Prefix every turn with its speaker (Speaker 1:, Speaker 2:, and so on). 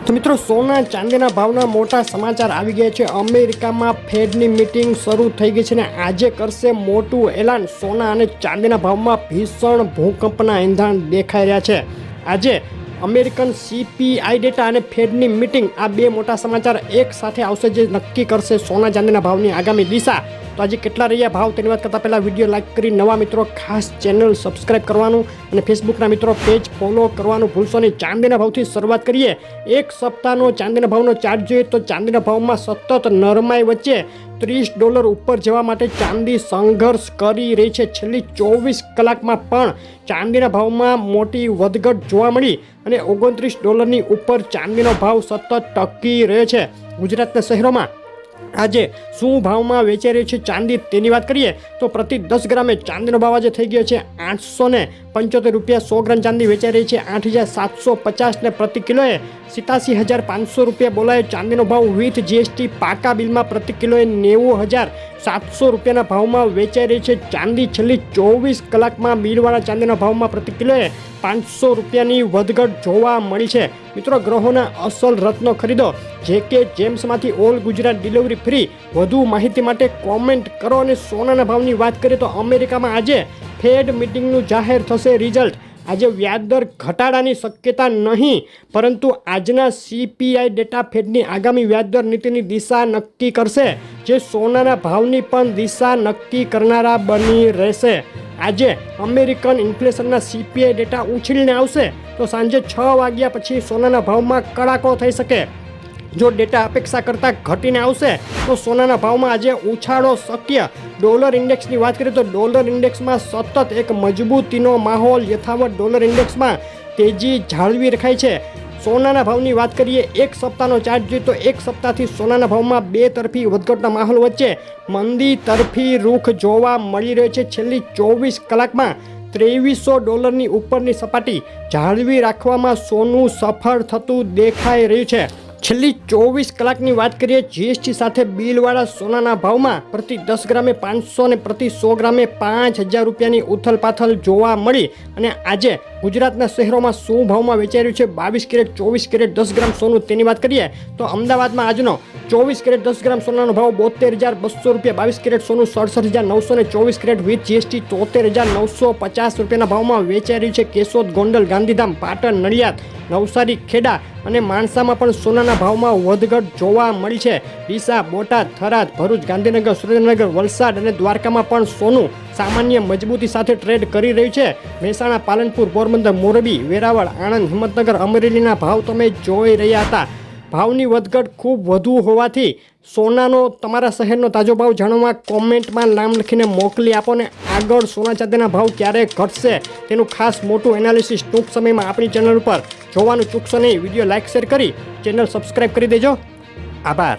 Speaker 1: તો મિત્રો સોના ચાંદીના ભાવના મોટા સમાચાર આવી ગયા છે। અમેરિકામાં ફેડની મીટિંગ શરૂ થઈ ગઈ છે ને આજે કરશે મોટું એલાન। સોના અને ચાંદીના ભાવમાં ભીષણ ભૂકંપના એંધાણ દેખાઈ રહ્યા છે। આજે અમેરિકન CPI ડેટા અને ફેડની મીટિંગ આ બે મોટા સમાચાર એક સાથે આવશે જે નક્કી કરશે સોના ચાંદીના ભાવની આગામી દિશા। તો આજે કેટલા રહ્યા ભાવ તેની વાત કરતાં પહેલાં વિડીયો લાઇક કરી નવા મિત્રો ખાસ ચેનલ સબસ્ક્રાઇબ કરવાનું અને ફેસબુકના મિત્રો પેજ ફોલો કરવાનું ભૂલશો નહીં। ચાંદીના ભાવથી શરૂઆત કરીએ। એક સપ્તાહનો ચાંદીના ભાવનો ચાર્ટ જોઈએ તો ચાંદીના ભાવમાં સતત નરમાઈ વચ્ચે $30 ઉપર જવા માટે ચાંદી સંઘર્ષ કરી રહી છે। છેલ્લી 24 કલાકમાં પણ ચાંદીના ભાવમાં મોટી વધઘટ જોવા મળી અને $29 ઉપર ચાંદીનો ભાવ સતત ટકી રહ્યો છે। ગુજરાતના શહેરોમાં આજે શું ભાવમાં વેચાઈ રહ્યું છે ચાંદી તેની વાત કરીએ તો પ્રતિ 10 ગ્રામે ચાંદીનો ભાવ આજે થઈ ગયો છે ₹875। 100 ગ્રામ ચાંદી વેચાઈ રહી છે 8,750 ને પ્રતિ કિલોએ ₹87,500 બોલાયો। ચાંદીનો ભાવ વિથ GST પાકા બિલમાં પ્રતિ કિલોએ ₹90,700 ભાવમાં વેચાઈ રહી છે। ચાંદી છેલ્લી 24 કલાકમાં બિલવાળા ચાંદીના ભાવમાં પ્રતિ કિલોએ ₹500ની વધઘટ જોવા મળી છે। મિત્રો ગ્રહોના અસલ રત્નો ખરીદો JK જેમ્સમાંથી ઓલ ગુજરાત ડિલિવરી ફ્રી। વધુ માહિતી માટે કોમેન્ટ કરો। અને સોનાના ભાવની વાત કરીએ તો અમેરિકામાં આજે ફેડ મીટિંગનું જાહેર થશે રિઝલ્ટ। આજે વ્યાજદર ઘટાડાની શક્યતા નહીં પરંતુ આજના CPI ડેટા ફેડની આગામી વ્યાજદર નીતિની દિશા નક્કી કરશે જે સોનાના ભાવની પણ દિશા નક્કી કરનારા બની રહેશે। આજે અમેરિકન ઇન્ફ્લેશનના CPI ડેટા ઉછળીને આવશે તો સાંજે 6 વાગ્યા પછી સોનાના ભાવમાં કડાકો થઈ શકે। જો ડેટા અપેક્ષા કરતાં ઘટીને આવશે તો સોનાના ભાવમાં આજે ઉછાળો શક્ય। ડોલર ઇન્ડેક્સની વાત કરીએ તો ડોલર ઇન્ડેક્સમાં સતત એક મજબૂતીનો માહોલ યથાવત ડોલર ઇન્ડેક્સમાં તેજી જાળવી રખાય છે। સોનાના ભાવની વાત કરીએ એક સપ્તાહનો ચાર્ટ જોઈએ તો એક સપ્તાહથી સોનાના ભાવમાં બે તરફી વધઘટના માહોલ વચ્ચે મંદી તરફી રૂખ જોવા મળી રહ્યો છે। છેલ્લી 24 કલાકમાં $2300ની ઉપરની સપાટી જાળવી રાખવામાં સોનું સફળ થતું દેખાઈ રહ્યું છે। છેલ્લી 24 કલાકની વાત કરીએ GST સાથે બિલવાળા સોનાના ભાવમાં પ્રતિ 10 ગ્રામે 500 ને પ્રતિ 100 ગ્રામે ₹5,000ની ઉથલપાથલ જોવા મળી। અને આજે ગુજરાતના શહેરોમાં શું ભાવમાં વેચાઈ રહ્યું છે 22 કેરેટ 24 કેરેટ 10 ગ્રામ સોનું તેની વાત કરીએ તો અમદાવાદમાં આજનો 24 કેરેટ 10 ગ્રામ સોનાનો ભાવ ₹72,200। 22 કેરેટ સોનું ₹67,900 ને 24 કેરેટ વિથ GST ₹73,950ના ભાવમાં વેચાઈ રહ્યું છે। કેશોદ ગોંડલ ગાંધીધામ પાટણ નડિયાદ નવસારી ખેડા અને માણસામાં પણ સોનાના ભાવમાં વધઘટ જોવા મળી છે। ડીસા બોટાદ થરાદ ભરૂચ ગાંધીનગર સુરેન્દ્રનગર વલસાડ અને દ્વારકામાં પણ સોનું સામાન્ય મજબૂતી સાથે ટ્રેડ કરી રહ્યું છે। મહેસાણા પાલનપુર પોરબંદર મોરબી વેરાવળ આણંદ હિંમતનગર અમરેલીના ભાવ તમે જોઈ રહ્યા હતા। ભાવની વધઘટ ખૂબ વધુ હોવાથી સોનાનો તમારા શહેરનો તાજો ભાવ જાણવા કોમેન્ટમાં નામ લખીને મોકલી આપો ને આગળ સોના ચાંદીના ભાવ ક્યારે ઘટશે તેનું ખાસ મોટું એનાલિસિસ ટૂંક સમયમાં આપણી ચેનલ ઉપર જોવાનું ચૂકશો નહીં। વિડીયો લાઇક શેર કરી ચેનલ સબસ્ક્રાઈબ કરી દેજો। આભાર।